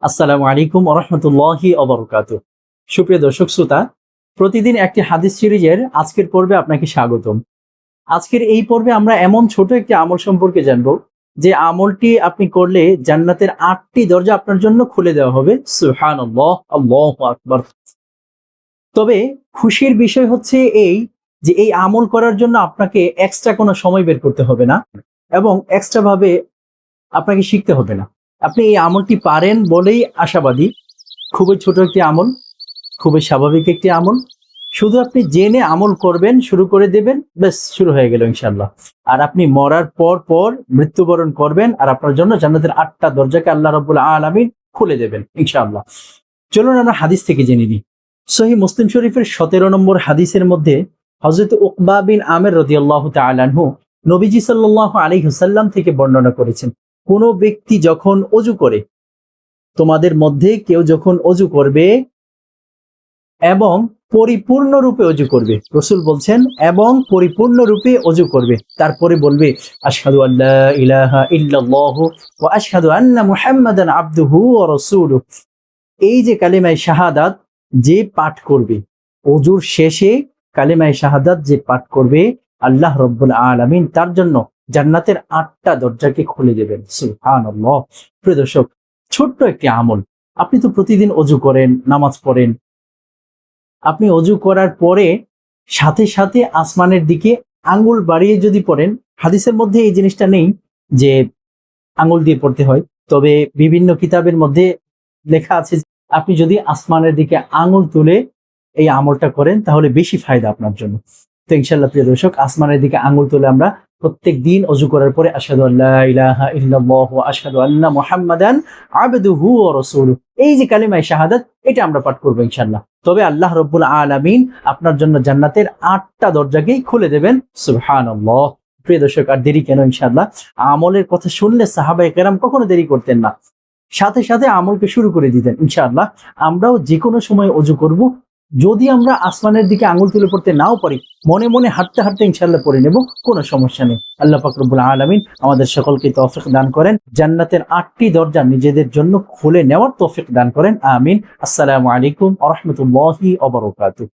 আসসালামু আলাইকুম ওয়া রাহমাতুল্লাহি ওয়া বারাকাতুহু। সুপ্রিয় দর্শক শ্রোতা, প্রতিদিন একটি হাদিস সিরিজের আজকের পর্বে আপনাকে স্বাগতম। আজকের এই পর্বে আমরা এমন ছোট একটি আমল সম্পর্কে জানব, যে আমলটি আপনি করলে জান্নাতের ৮টি দরজা আপনার জন্য খুলে দেওয়া হবে। সুবহানাল্লাহ, আল্লাহু আকবার। তবে খুশির বিষয় হচ্ছে এই যে এই আমল করার জন্য আপনাকে এক্সট্রা কোনো সময় বের করতে হবে না এবং এক্সট্রা ভাবে আপনাকে শিখতে হবে না। আপনি এই আমলটি পারেন বলেই আশাবাদী। খুবই ছোট একটি আমল, খুবই স্বাভাবিক একটি আমল। শুধু আপনি জেনে আমল করবেন, শুরু করে দেবেন, ব্যাস শুরু হয়ে গেল ইনশাআল্লাহ। আর আপনি মরার পর মৃত্যুবরণ করবেন, আর আপনার জন্য জান্নাতের ৮টা দরজাকে আল্লাহ রাব্বুল আলামিন খুলে দেবেন ইনশাআল্লাহ। চলুন আমরা হাদিস থেকে জেনে নিই। সহিহ মুসলিম শরীফের ১৭ নম্বর হাদিসের মধ্যে হযরত উকবা বিন আমির রাদিয়াল্লাহু তাআলা আনহু নবীজি সাল্লাল্লাহু আলাইহি ওয়াসাল্লাম থেকে বর্ণনা করেছেন, কোন ব্যক্তি যখন ওযু করে, তোমাদের মধ্যে কেউ যখন ওযু করবে এবং পরিপূর্ণরূপে ওযু করবে, রাসূল বলছেন এবং পরিপূর্ণরূপে ওযু করবে, তারপরে বলবে আশহাদু আল্লা ইলাহা ইল্লাল্লাহু ওয়া আশহাদু আন্না মুহাম্মাদান আবদুহু ওয়া রাসূলুহু। এই যে কালিমায়ে শাহাদাত যে পাঠ করবে, ওযুর শেষে কালিমায়ে শাহাদাত যে পাঠ করবে, আল্লাহ রাব্বুল আলামিন তার জন্য জান্নাতের ৮টা দরজাকে খুলে দেবেন। সুবহানাল্লাহ। প্রিয় দর্শক, ছোট্ট একটি আমল। আপনি তো প্রতিদিন ওযু করেন, নামাজ পড়েন। আপনি ওযু করার পরে সাথে সাথে আসমানের দিকে আঙ্গুল বাড়িয়ে যদি পড়েন, হাদিসের মধ্যে এই জিনিসটা নেই যে আঙ্গুল দিয়ে পড়তে হয়, তবে বিভিন্ন কিতাবের মধ্যে লেখা আছে আপনি যদি আসমানের দিকে আঙ্গুল তুলে এই আমলটা করেন তাহলে বেশি ফায়দা আপনার জন্য। তো ইনশাআল্লাহ প্রিয় দর্শক, আসমানের দিকে আঙ্গুল তুলে আমরা প্রত্যেক দিন ওযু করার পরে আশহাদু আল্লা ইলাহা ইল্লাল্লাহু ওয়া আশহাদু আন্না মুহাম্মাদান আবদুহু ওয়া রাসূলুহু, এই যে কালিমায়ে শাহাদাত, এটা আমরা পাঠ করব ইনশাআল্লাহ। তবে আল্লাহ রাব্বুল আলামিন আপনার জন্য জান্নাতের ৮টা দরজাকেই খুলে দেবেন। সুবহানাল্লাহ। প্রিয় দর্শক, আর দেরি কেন? ইনশাআল্লাহ আমলের কথা শুনলে সাহাবায়ে কেরাম কখনো দেরি করতেন না, সাথে সাথে আমলকে শুরু করে দিতেন। ইনশাআল্লাহ আমরাও যে কোনো সময় ওযু করব। যদি আমরা আসমানের দিকে আঙ্গুল তুলে পড়তে নাও পারি, মনে মনে হাঁটতে হাঁটতে ইনশাআল্লাহ পড়ে নেব, কোনো সমস্যা নেই। আল্লাহ পাক রব্বুল আলামিন আমাদের সকলকে তৌফিক দান করেন, জান্নাতের ৮টি দরজা নিজেদের জন্য খুলে নেওয়ার তৌফিক দান করেন। আমিন। আসসালামু আলাইকুম ওয়া রাহমাতুল্লাহি ওয়া বারাকাতুহু।